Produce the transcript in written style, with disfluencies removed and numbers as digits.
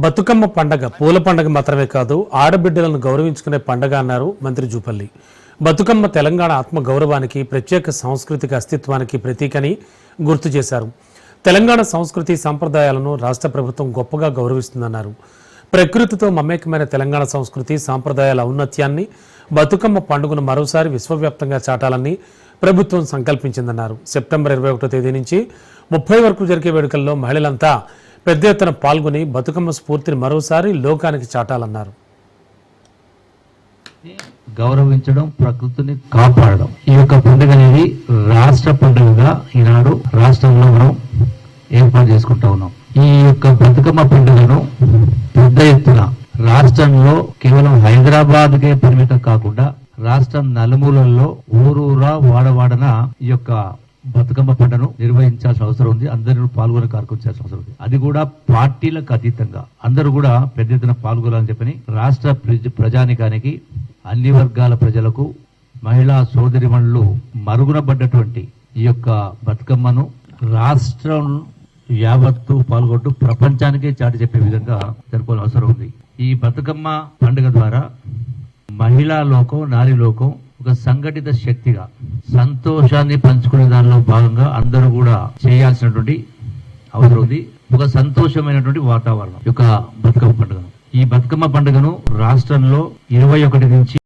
బతుకమ్మ పండగ పూల పండగ మాత్రమే కాదు, ఆడబిడ్డలను గౌరవించుకునే పండగ అన్నారు మంత్రి జూపల్లి. బతుకమ్మ తెలంగాణ ఆత్మ గౌరవానికి, ప్రత్యేక సాంస్కృతిక అస్తిత్వానికి ప్రతీకని గుర్తు చేశారు. తెలంగాణ సంస్కృతి సంప్రదాయాలను రాష్ట్ర ప్రభుత్వం గొప్పగా గౌరవిస్తుందన్నారు. ప్రకృతితో మమేకమైన తెలంగాణ సంస్కృతి సంప్రదాయాల ఔన్నత్యాన్ని, బతుకమ్మ పండుగను మరోసారి విశ్వవ్యాప్తంగా చాటాలని ప్రభుత్వం సంకల్పించిందన్నారు. సెప్టెంబర్ 21వ తేదీ నుంచి 30 వరకు జరిగే వేడుకల్లో మహిళలంతా పెద్ద ఎత్తున పాల్గొని బతుకమ్మ స్ఫూర్తిని మరోసారి లోకానికి చాటాలన్నారు. గౌరవించడం, ప్రకృతిని కాపాడడం, ఈ యొక్క పండుగ అనేది రాష్ట్ర పండుగగా ఈనాడు రాష్ట్రంలో మనం ఏర్పాటు చేసుకుంటా ఉన్నాం. ఈ యొక్క బతుకమ్మ పండుగను పెద్ద ఎత్తున రాష్ట్రంలో కేవలం హైదరాబాద్కే పరిమితం కాకుండా రాష్ట్రం నలుమూలల్లో ఊరూరా వాడవాడన ఈ యొక్క బతుకమ్మ పండుగను నిర్వహించాల్సిన అవసరం ఉంది. అందరూ పాల్గొనే కార్యక్రమించాల్సిన అవసరం ఉంది. అది కూడా పార్టీలకు అతీతంగా అందరూ కూడా పెద్ద ఎత్తున పాల్గొనాలని చెప్పని రాష్ట్ర ప్రజానికానికి, అన్ని వర్గాల ప్రజలకు, మహిళా సోదరిమణులు మరుగునబడ్డటువంటి ఈ యొక్క బతుకమ్మను రాష్ట్రం యావత్తు పాల్గొంటూ ప్రపంచానికే చాటి చెప్పే విధంగా జరుపుకోవాల్సిన అవసరం ఉంది. ఈ బతుకమ్మ పండుగ ద్వారా మహిళా లోకం, నారీ లోకం ఒక సంఘటిత శక్తిగా సంతోషాన్ని పంచుకునే దానిలో భాగంగా అందరూ కూడా చేయాల్సినటువంటి అవసరం ఉంది. ఒక సంతోషమైనటువంటి వాతావరణం యొక్క బతుకమ్మ పండుగను, ఈ బతుకమ్మ పండుగను రాష్ట్రంలో 21 నుంచి